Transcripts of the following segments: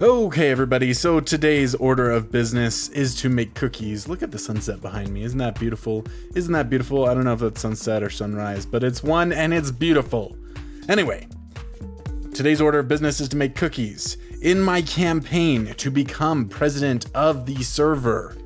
Okay, everybody, so today's order of business is to make cookies. Look at the sunset behind me. Isn't that beautiful? Isn't that beautiful? I don't know if that's sunset or sunrise, but it's one and it's beautiful. Anyway, today's order of business is to make cookies. In my campaign to become president of the server,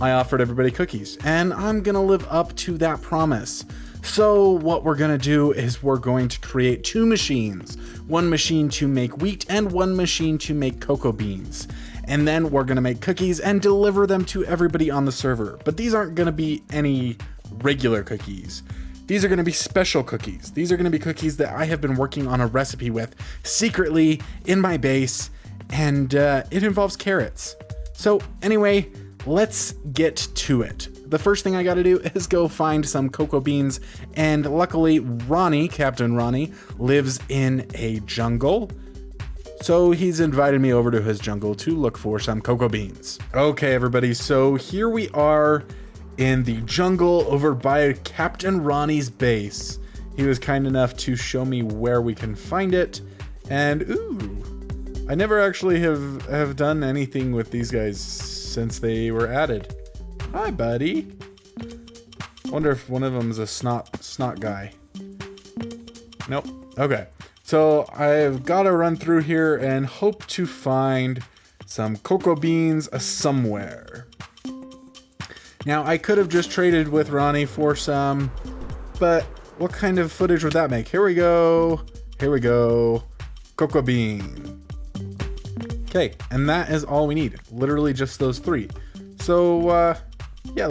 I offered everybody cookies, and I'm gonna live up to that promise. So what we're gonna do is we're going to create two machines. One machine to make wheat and one machine to make cocoa beans. And then we're gonna make cookies and deliver them to everybody on the server. But these aren't gonna be any regular cookies. These are gonna be special cookies. These are gonna be cookies that I have been working on a recipe with secretly in my base, and it involves carrots. So anyway, let's get to it. The first thing I gotta do is go find some cocoa beans, and luckily Ronnie, Captain Ronnie, lives in a jungle. So he's invited me over to his jungle to look for some cocoa beans. Okay, everybody, so here we are in the jungle over by Captain Ronnie's base. He was kind enough to show me where we can find it, and ooh, I never actually have done anything with these guys since they were added. Hi, buddy. Wonder if one of them is a snot guy. Nope. Okay. So I've got to run through here and hope to find some cocoa beans somewhere. Now, I could have just traded with Ronnie for some, but what kind of footage would that make? Here we go. Here we go. Cocoa bean. Okay, and that is all we need. Literally just those three. So, yeah,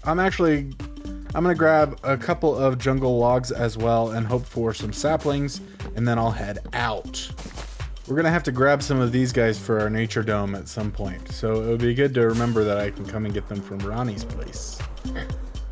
I'm gonna grab a couple of jungle logs as well and hope for some saplings, and then I'll head out. We're gonna have to grab some of these guys for our nature dome at some point, so it would be good to remember that I can come and get them from Ronnie's place.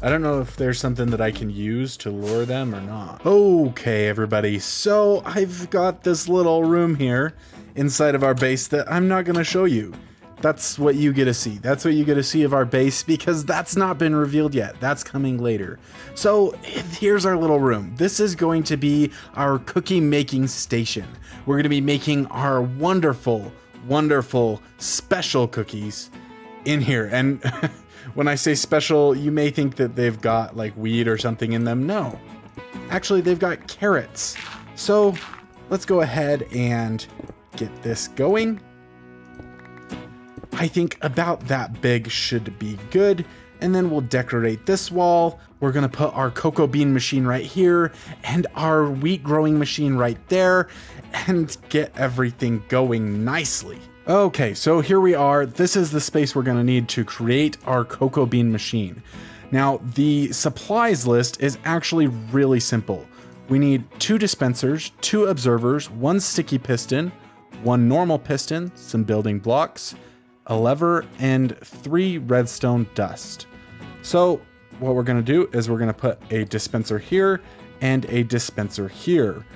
I don't know if there's something that I can use to lure them or not. Okay, everybody, so I've got this little room here inside of our base that I'm not gonna show you. That's what you get to see. That's what you get to see of our base, because that's not been revealed yet. That's coming later. So here's our little room. This is going to be our cookie making station. We're going to be making our wonderful, wonderful special cookies in here. And when I say special, you may think that they've got like weed or something in them. No, actually they've got carrots. So let's go ahead and get this going. I think about that big should be good. And then we'll decorate this wall. We're gonna put our cocoa bean machine right here and our wheat growing machine right there and get everything going nicely. Okay, so here we are. This is the space we're gonna need to create our cocoa bean machine. Now, the supplies list is actually really simple. We need 2 dispensers, 2 observers, 1 sticky piston, 1 normal piston, some building blocks, a lever, and 3 redstone dust. So what we're gonna do is we're gonna put a dispenser here and a dispenser here.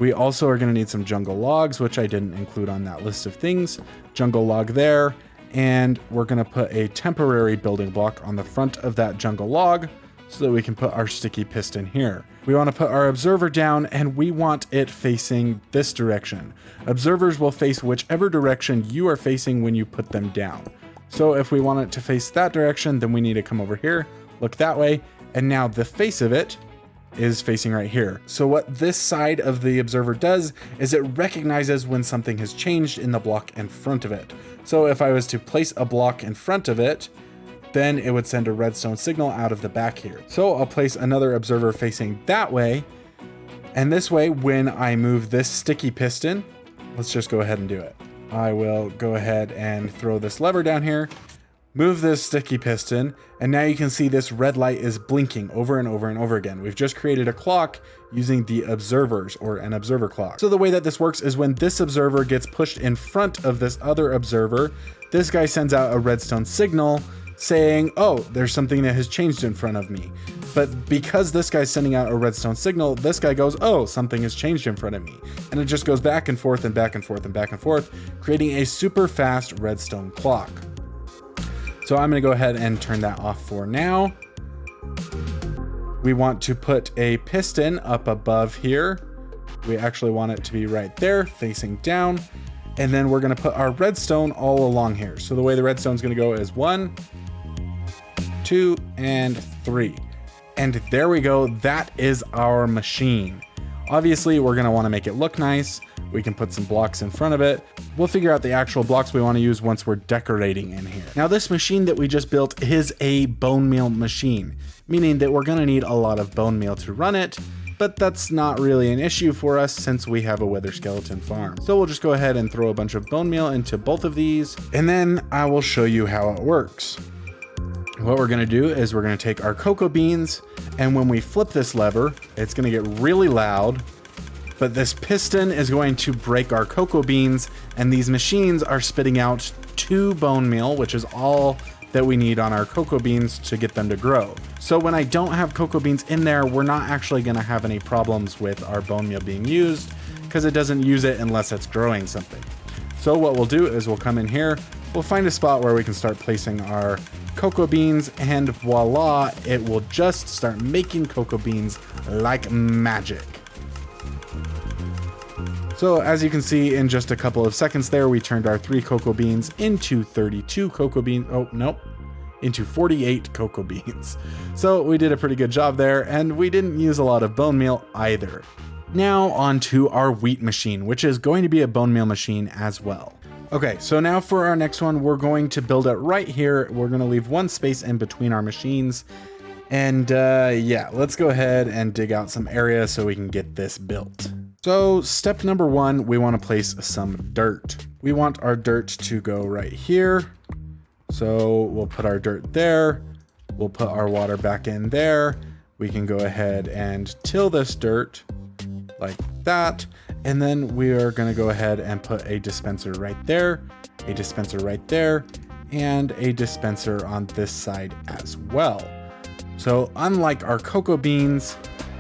We also are gonna need some jungle logs, which I didn't include on that list of things. Jungle log there, and we're gonna put a temporary building block on the front of that jungle log so that we can put our sticky piston here. We want to put our observer down, and we want it facing this direction. Observers will face whichever direction you are facing when you put them down. So if we want it to face that direction, then we need to come over here, look that way, and now the face of it is facing right here. So what this side of the observer does is it recognizes when something has changed in the block in front of it. So if I was to place a block in front of it, then it would send a redstone signal out of the back here. So I'll place another observer facing that way. And this way, when I move this sticky piston, let's just go ahead and do it. I will go ahead and throw this lever down here, move this sticky piston, and now you can see this red light is blinking over and over and over again. We've just created a clock using the observers, or an observer clock. So the way that this works is when this observer gets pushed in front of this other observer, this guy sends out a redstone signal saying, oh, there's something that has changed in front of me. But because this guy's sending out a redstone signal, this guy goes, oh, something has changed in front of me. And it just goes back and forth and back and forth and back and forth, creating a super fast redstone clock. So I'm gonna go ahead and turn that off for now. We want to put a piston up above here. We actually want it to be right there, facing down. And then we're gonna put our redstone all along here. So the way the redstone's gonna go is 1, 2, and 3. And there we go, that is our machine. Obviously, we're gonna wanna make it look nice. We can put some blocks in front of it. We'll figure out the actual blocks we wanna use once we're decorating in here. Now this machine that we just built is a bone meal machine, meaning that we're gonna need a lot of bone meal to run it, but that's not really an issue for us since we have a wither skeleton farm. So we'll just go ahead and throw a bunch of bone meal into both of these, and then I will show you how it works. What we're gonna do is we're gonna take our cocoa beans, and when we flip this lever, it's gonna get really loud, but this piston is going to break our cocoa beans, and these machines are spitting out 2 bone meal, which is all that we need on our cocoa beans to get them to grow. So when I don't have cocoa beans in there, we're not actually gonna have any problems with our bone meal being used, because it doesn't use it unless it's growing something. So what we'll do is we'll come in here, we'll find a spot where we can start placing our cocoa beans, and voila, it will just start making cocoa beans like magic. So as you can see, in just a couple of seconds there, we turned our 3 cocoa beans into 32 cocoa beans. Oh, nope. Into 48 cocoa beans. So we did a pretty good job there, and we didn't use a lot of bone meal either. Now on to our wheat machine, which is going to be a bone meal machine as well. Okay, so now for our next one, we're going to build it right here. We're gonna leave 1 space in between our machines. And yeah, let's go ahead and dig out some area so we can get this built. So step number 1, we want to place some dirt. We want our dirt to go right here. So we'll put our dirt there. We'll put our water back in there. We can go ahead and till this dirt like that. And then we are going to go ahead and put a dispenser right there, a dispenser right there, and a dispenser on this side as well. So unlike our cocoa beans,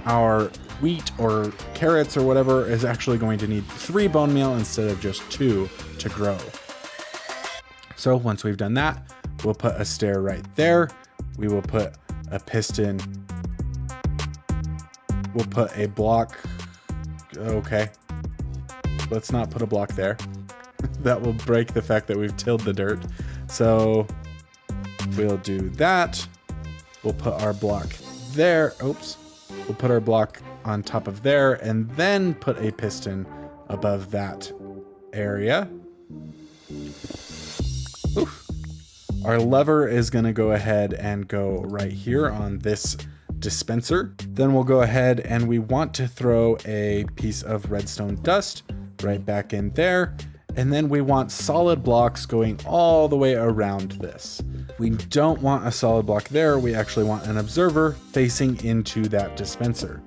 our wheat or carrots or whatever is actually going to need 3 bone meal instead of just 2 to grow. So once we've done that, we'll put a stair right there. We will put a piston. We'll put a block. Okay. Let's not put a block there. That will break the fact that we've tilled the dirt. So we'll do that. We'll put our block there. Oops. We'll put our block on top of there and then put a piston above that area. Oof. Our lever is going to go ahead and go right here on this dispenser. Then we'll go ahead and we want to throw a piece of redstone dust right back in there. And then we want solid blocks going all the way around this. We don't want a solid block there. We actually want an observer facing into that dispenser.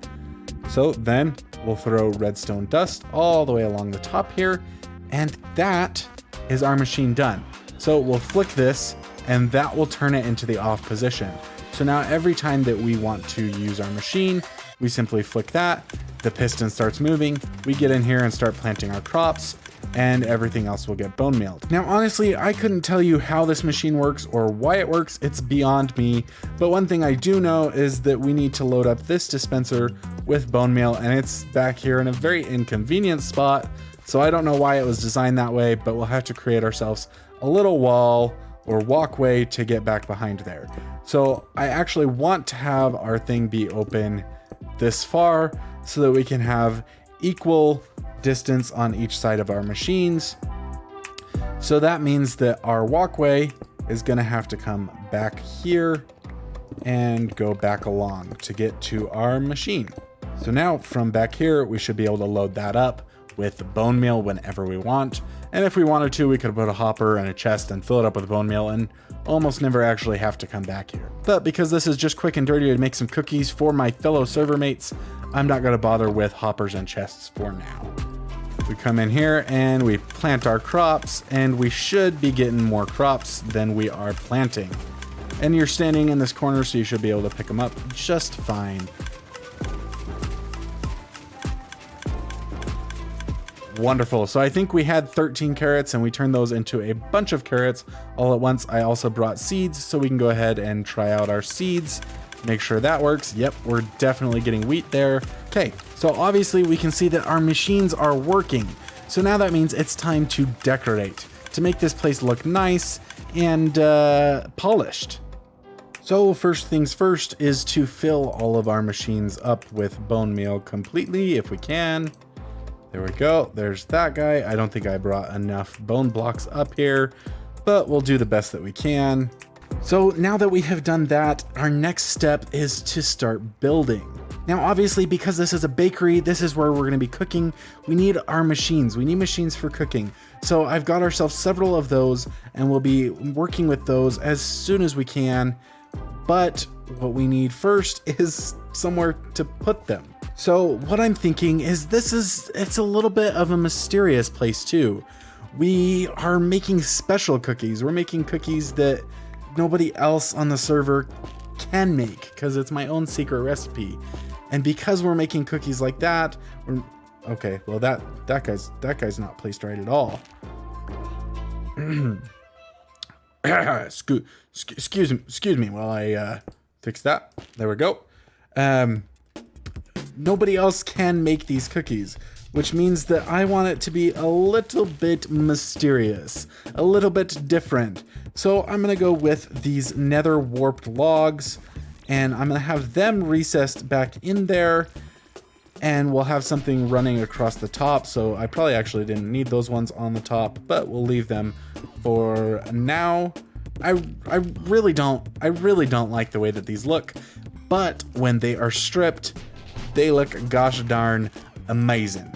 So then we'll throw redstone dust all the way along the top here. And that is our machine done. So we'll flick this and that will turn it into the off position. So now every time that we want to use our machine, we simply flick that, the piston starts moving, we get in here and start planting our crops, and everything else will get bone mealed. Now, honestly, I couldn't tell you how this machine works or why it works. It's beyond me. But one thing I do know is that we need to load up this dispenser with bone meal, and it's back here in a very inconvenient spot. So I don't know why it was designed that way, but we'll have to create ourselves a little wall or walkway to get back behind there. So I actually want to have our thing be open this far so that we can have equal distance on each side of our machines. So that means that our walkway is going to have to come back here and go back along to get to our machine. So now from back here, we should be able to load that up with bone meal whenever we want. And if we wanted to, we could put a hopper and a chest and fill it up with bone meal and almost never actually have to come back here. But because this is just quick and dirty to make some cookies for my fellow server mates, I'm not going to bother with hoppers and chests for now. We come in here and we plant our crops, and we should be getting more crops than we are planting. And you're standing in this corner, so you should be able to pick them up just fine. Wonderful. So I think we had 13 carrots and we turned those into a bunch of carrots all at once. I also brought seeds so we can go ahead and try out our seeds. Make sure that works. Yep, we're definitely getting wheat there. Okay, so obviously we can see that our machines are working. So now that means it's time to decorate, to make this place look nice and polished. So first things first is to fill all of our machines up with bone meal completely if we can. There we go. There's that guy. I don't think I brought enough bone blocks up here, but we'll do the best that we can. So now that we have done that, our next step is to start building. Now, obviously, because this is a bakery, this is where we're going to be cooking. We need our machines. We need machines for cooking. So I've got ourselves several of those, and we'll be working with those as soon as we can. But what we need first is somewhere to put them. So what I'm thinking is it's a little bit of a mysterious place too. We are making special cookies. We're making cookies that nobody else on the server can make because it's my own secret recipe. And because we're making cookies like that, okay, well that guy's not placed right at all. Excuse me while I fix that. There we go. Nobody else can make these cookies, which means that I want it to be a little bit mysterious, a little bit different. So I'm gonna go with these nether warped logs, and I'm gonna have them recessed back in there, and we'll have something running across the top. So I probably actually didn't need those ones on the top, but we'll leave them for now. I really don't like the way that these look, but when they are stripped, they look gosh darn amazing.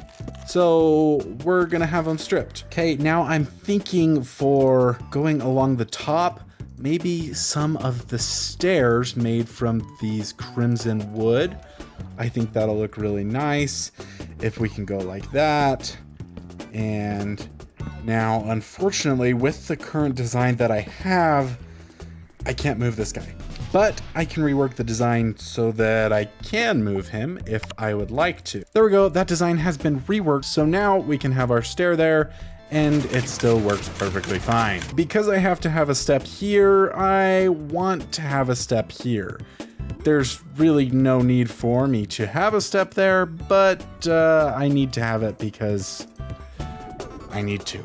So we're gonna have them stripped. Okay, now I'm thinking for going along the top, maybe some of the stairs made from these crimson wood. I think that'll look really nice if we can go like that. And now, unfortunately, with the current design that I have, I can't move this guy. But I can rework the design so that I can move him if I would like to. There we go, that design has been reworked, so now we can have our stair there, and it still works perfectly fine. Because I have to have a step here, I want to have a step here. There's really no need for me to have a step there, but I need to have it because I need to.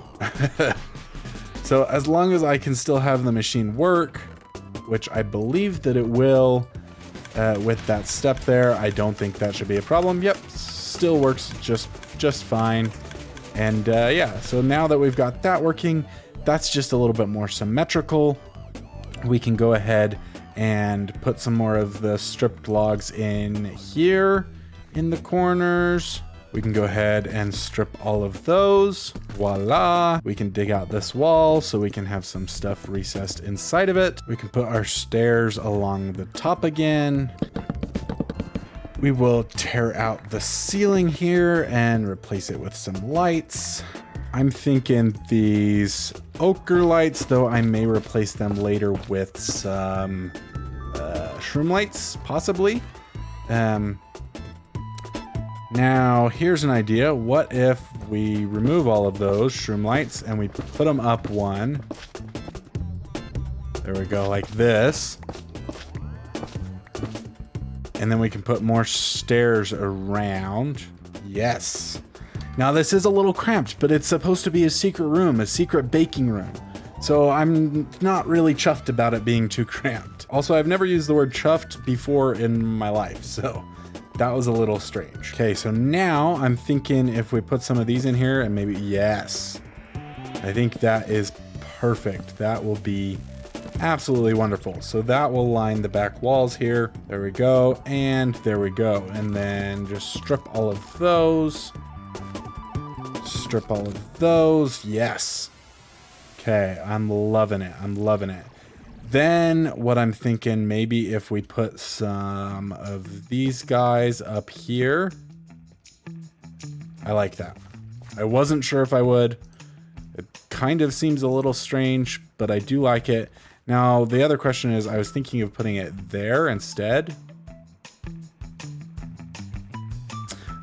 So as long as I can still have the machine work, which I believe that it will, with that step there, I don't think that should be a problem. Yep, still works just fine. And yeah, so now that we've got that working, that's just a little bit more symmetrical. We can go ahead and put some more of the stripped logs in here in the corners. We can go ahead and strip all of those. Voila. We can dig out this wall so we can have some stuff recessed inside of it. We can put our stairs along the top again. We will tear out the ceiling here and replace it with some lights. I'm thinking these ochre lights, though I may replace them later with some shroom lights, possibly. Now, here's an idea. What if we remove all of those shroom lights and we put them up one? There we go, like this. And then we can put more stairs around. Yes. Now, this is a little cramped, but it's supposed to be a secret room, a secret baking room. So I'm not really chuffed about it being too cramped. Also, I've never used the word chuffed before in my life, so that was a little strange. Okay, so now I'm thinking if we put some of these in here and maybe, yes. I think that is perfect. That will be absolutely wonderful. So that will line the back walls here. There we go, and there we go. And then just strip all of those. Strip all of those, yes. Okay, I'm loving it, I'm loving it. Then what I'm thinking, maybe if we put some of these guys up here. I like that. I wasn't sure if I would. It kind of seems a little strange, but I do like it. Now, the other question is, I was thinking of putting it there instead.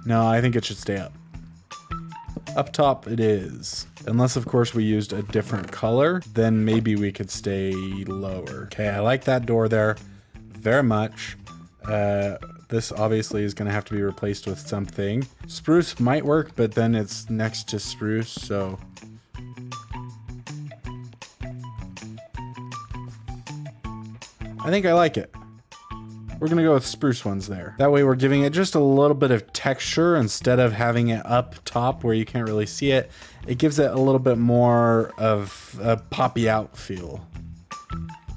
No, I think it should stay up. Up top it is. Unless, of course, we used a different color, then maybe we could stay lower. Okay, I like that door there very much. The This obviously is going to have to be replaced with something. Spruce might work, but then it's next to spruce, so... I think I like it. We're gonna go with spruce ones there. That way we're giving it just a little bit of texture instead of having it up top where you can't really see it. It gives it a little bit more of a poppy out feel.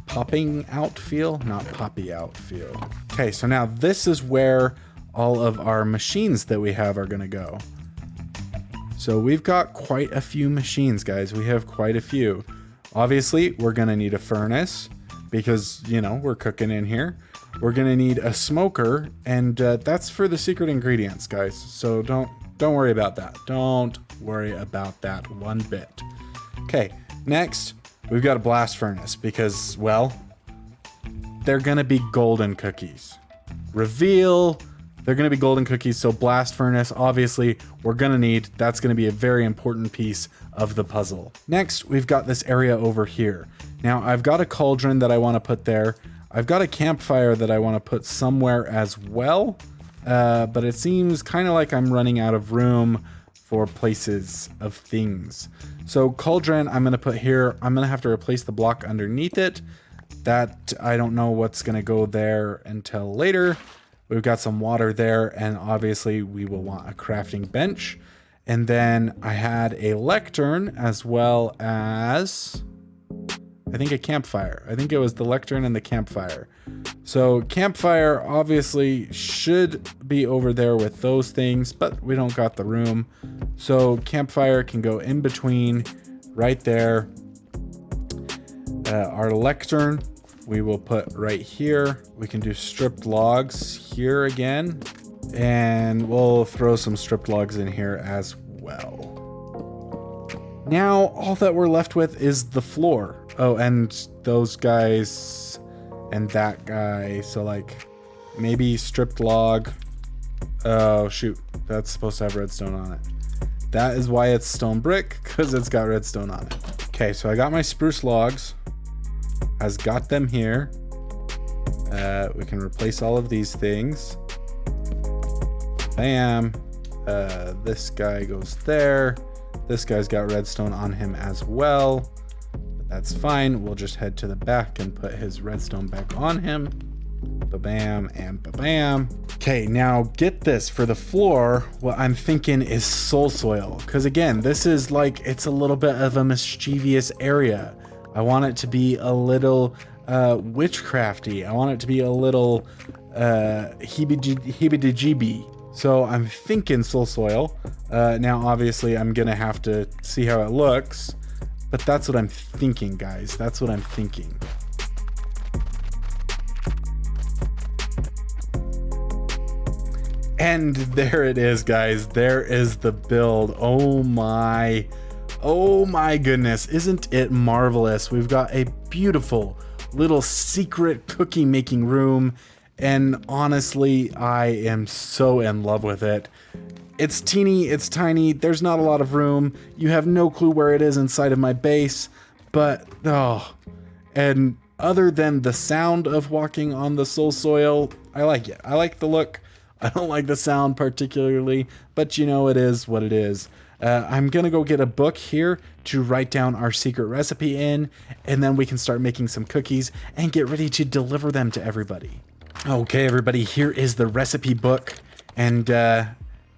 Popping out feel? Not poppy out feel. Okay, so now this is where all of our machines that we have are gonna go. So we've got quite a few machines, guys. We have quite a few. Obviously, we're gonna need a furnace because, you know, we're cooking in here. We're gonna need a smoker, and that's for the secret ingredients, guys. So don't worry about that. Don't worry about that one bit. Okay, next we've got a blast furnace because, well, they're gonna be golden cookies. Reveal, they're gonna be golden cookies. So blast furnace, obviously, we're gonna need. That's gonna be a very important piece of the puzzle. Next, we've got this area over here. Now I've got a cauldron that I want to put there. I've got a campfire that I want to put somewhere as well, but it seems kind of like I'm running out of room for places of things. So cauldron, I'm going to put here. I'm going to have to replace the block underneath it. That, I don't know what's going to go there until later. We've got some water there, and obviously we will want a crafting bench. And then I had a lectern as well as... I think a campfire. I think it was the lectern and the campfire. So campfire obviously should be over there with those things, but we don't got the room. So campfire can go in between right there. Our lectern we will put right here. We can do stripped logs here again, and we'll throw some stripped logs in here as well. Now all that we're left with is the floor. Oh, and those guys and that guy. So like maybe stripped log. Oh shoot, that's supposed to have redstone on it. That is why it's stone brick, because it's got redstone on it. Okay, so I got my spruce logs. I've got them here. We can replace all of these things. Bam. This guy goes there. This guy's got redstone on him as well. That's fine. We'll just head to the back and put his redstone back on him. Ba-bam and ba-bam. Okay, now get this. For the floor, what I'm thinking is soul soil. Because again, this is like, it's a little bit of a mischievous area. I want it to be a little witchcrafty. I want it to be a little heebie-jeebie. So I'm thinking soul soil. Now, obviously, I'm going to have to see how it looks. But that's what I'm thinking, guys. That's what I'm thinking. And there it is, guys. There is the build. Oh my goodness. Isn't it marvelous? We've got a beautiful little secret cookie making room. And honestly, I am so in love with it. It's teeny, it's tiny, there's not a lot of room. You have no clue where it is inside of my base, but, oh. And other than the sound of walking on the soul soil, I like it. I like the look. I don't like the sound particularly, but you know, it is what it is. I'm gonna go get a book here to write down our secret recipe in, and then we can start making some cookies and get ready to deliver them to everybody. Okay, everybody, here is the recipe book, and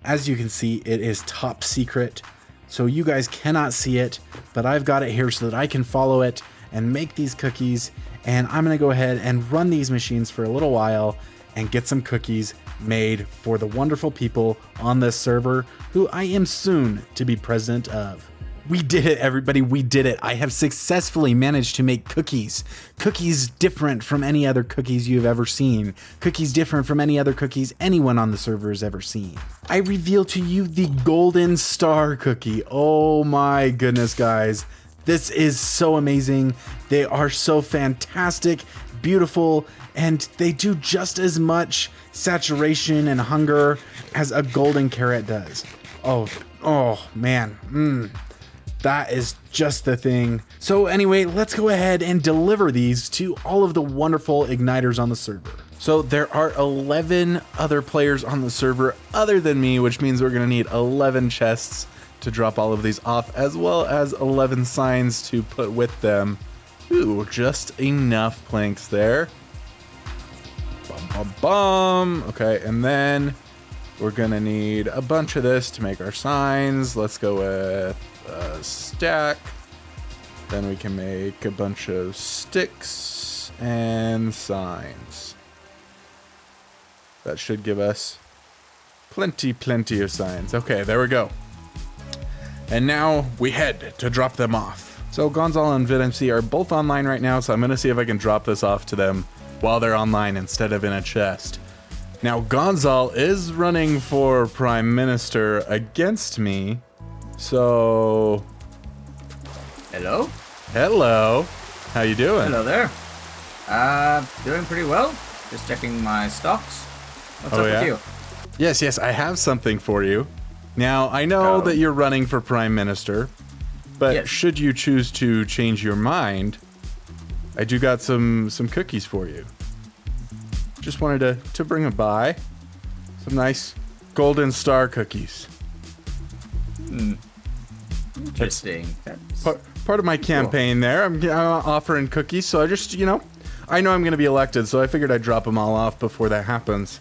as you can see, it is top secret, so you guys cannot see it, but I've got it here so that I can follow it and make these cookies, and I'm gonna go ahead and run these machines for a little while and get some cookies made for the wonderful people on this server who I am soon to be president of. We did it, everybody, we did it. I have successfully managed to make cookies. Cookies different from any other cookies you've ever seen. Cookies different from any other cookies anyone on the server has ever seen. I reveal to you the golden star cookie. Oh my goodness, guys. This is so amazing. They are so fantastic, beautiful, and they do just as much saturation and hunger as a golden carrot does. Oh man. That is just the thing. So anyway, let's go ahead and deliver these to all of the wonderful igniters on the server. So there are 11 other players on the server other than me, which means we're going to need 11 chests to drop all of these off, as well as 11 signs to put with them. Ooh, just enough planks there. Bum, bum, bum. Okay, and then we're going to need a bunch of this to make our signs. Let's go with a stack. Then we can make a bunch of sticks and signs. That should give us plenty of signs. Okay, there we go. And now we head to drop them off. So Gonzal and VidMC are both online right now, so I'm going to see if I can drop this off to them while they're online instead of in a chest. Now Gonzal is running for Prime Minister against me, so... Hello? Hello. How you doing? Hello there. Doing pretty well. Just checking my stocks. What's up with you? Yes, I have something for you. Now, I know that you're running for Prime Minister, but should you choose to change your mind, I do got some cookies for you. Just wanted to bring them by. Some nice golden star cookies. Interesting. Part of my campaign there. I'm offering cookies, so I just, I know I'm going to be elected, so I figured I'd drop them all off before that happens.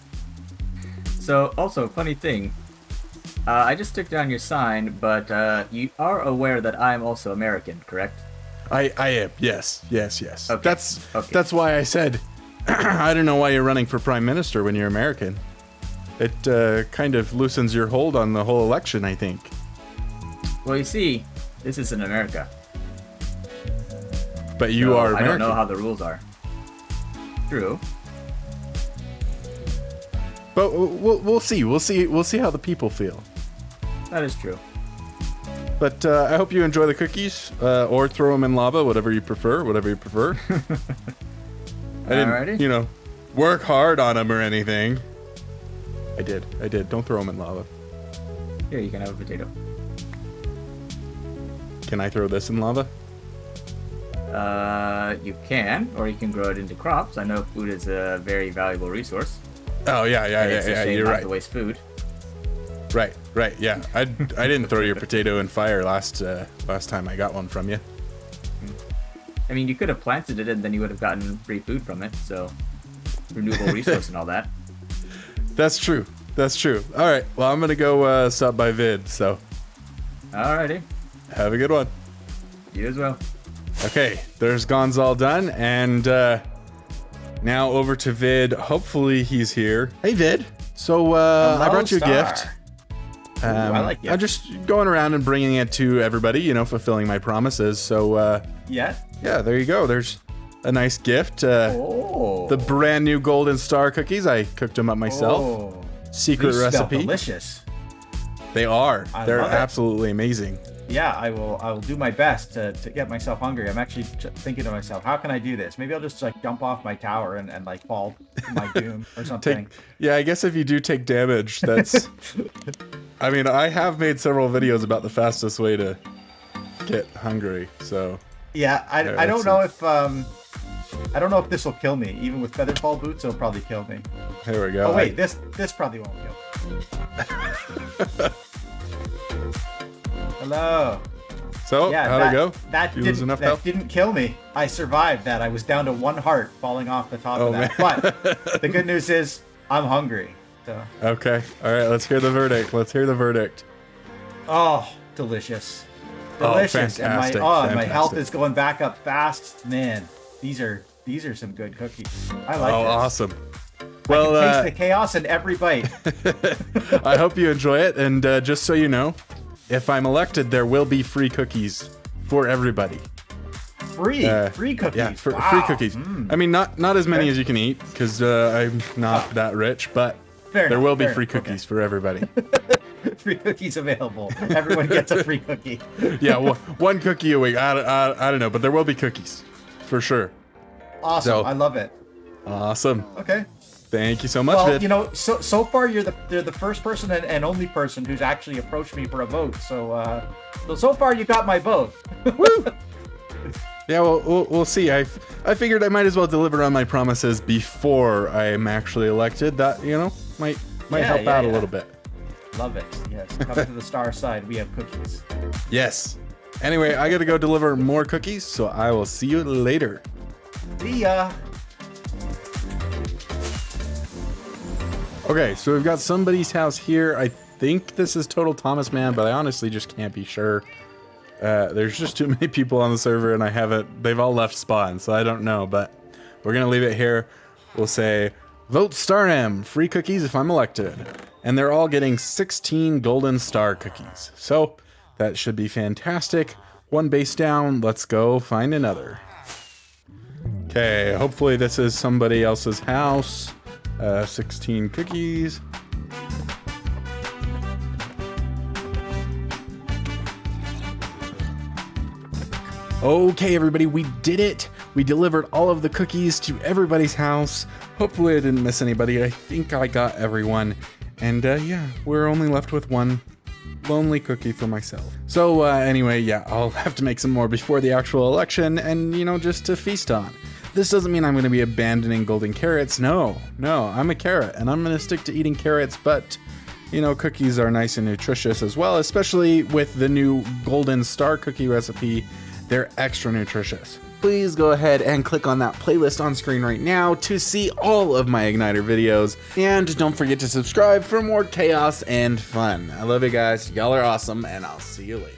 So, also, funny thing. I just took down your sign, but you are aware that I'm also American, correct? I am. Yes. Okay. That's why I said I don't know why you're running for Prime Minister when you're American. It kind of loosens your hold on the whole election, I think. Well, you see, this is in America. But you are American. I don't know how the rules are. True. But we'll see. We'll see how the people feel. That is true. But I hope you enjoy the cookies, or throw them in lava, whatever you prefer. I didn't, work hard on them or anything. I did. Don't throw them in lava. Here, you can have a potato. Can I throw this in lava? You can, or you can grow it into crops. I know food is a very valuable resource. Oh yeah. It's a shame You're not right. to waste food. Right. Yeah. I didn't throw your potato in fire last time I got one from you. I mean, you could have planted it and then you would have gotten free food from it. So, renewable resource and all that. That's true. All right. Well, I'm gonna go stop by Vid. So. Alrighty. Have a good one. You as well. Okay. There's Gonzal done, and now over to Vid. Hopefully he's here. Hey Vid. So I brought you a gift. I like it. I'm just going around and bringing it to everybody, fulfilling my promises. So yeah, there you go. There's a nice gift. The brand new golden star cookies. I cooked them up myself. Secret recipe. Delicious. They are. They're love it. absolutely amazing. Yeah, I will do my best to get myself hungry. I'm actually thinking to myself, how can I do this? Maybe I'll just jump off my tower and fall to my doom or something. I guess if you do take damage, that's... I mean, I have made several videos about the fastest way to get hungry, so... Yeah, I don't know if if this will kill me. Even with featherfall boots, it'll probably kill me. There we go. Oh wait, this probably won't kill me. Hello. So, how'd it go? That didn't kill me. I survived that. I was down to 1 heart falling off the top of that. Man. But the good news is I'm hungry. So. Okay. All right, let's hear the verdict. Oh, delicious. Oh, Delicious. fantastic. And my health is going back up fast. Man, these are some good cookies. I like this. Awesome. Well, I can taste the chaos in every bite. I hope you enjoy it, and just so you know, if I'm elected, there will be free cookies for everybody. Free cookies. Yeah, wow. free cookies. I mean, not as many as you can eat, because I'm not that rich, but there will be free cookies for everybody. Free cookies available. Everyone gets a free cookie. Yeah, well, 1 cookie a week. I don't know, but there will be cookies for sure. Awesome. So, I love it. Awesome. Okay. Thank you so much, Vid. So far you're the first person and only person who's actually approached me for a vote. So far you got my vote. Woo! Yeah, well, we'll see. I've I figured I might as well deliver on my promises before I am actually elected. That, you know, might help out a little bit. Love it. Yes. Coming to the star side, we have cookies. Yes. Anyway, I gotta go deliver more cookies, so I will see you later. See ya. Okay, so we've got somebody's house here. I think this is Total Thomas Man, but I honestly just can't be sure. There's just too many people on the server, and they've all left spawn, so I don't know, but we're gonna leave it here. We'll say, vote StarM, free cookies if I'm elected. And they're all getting 16 golden star cookies. So that should be fantastic. One base down, let's go find another. Okay, hopefully this is somebody else's house. 16 cookies. Okay, everybody, we did it. We delivered all of the cookies to everybody's house. Hopefully I didn't miss anybody. I think I got everyone. And yeah, we're only left with one lonely cookie for myself. So anyway, yeah, I'll have to make some more before the actual election and, you know, just to feast on. This doesn't mean I'm going to be abandoning golden carrots. No, I'm a carrot and I'm going to stick to eating carrots, but you know, cookies are nice and nutritious as well, especially with the new golden star cookie recipe. They're extra nutritious. Please go ahead and click on that playlist on screen right now to see all of my Igniter videos. And don't forget to subscribe for more chaos and fun. I love you guys. Y'all are awesome, and I'll see you later.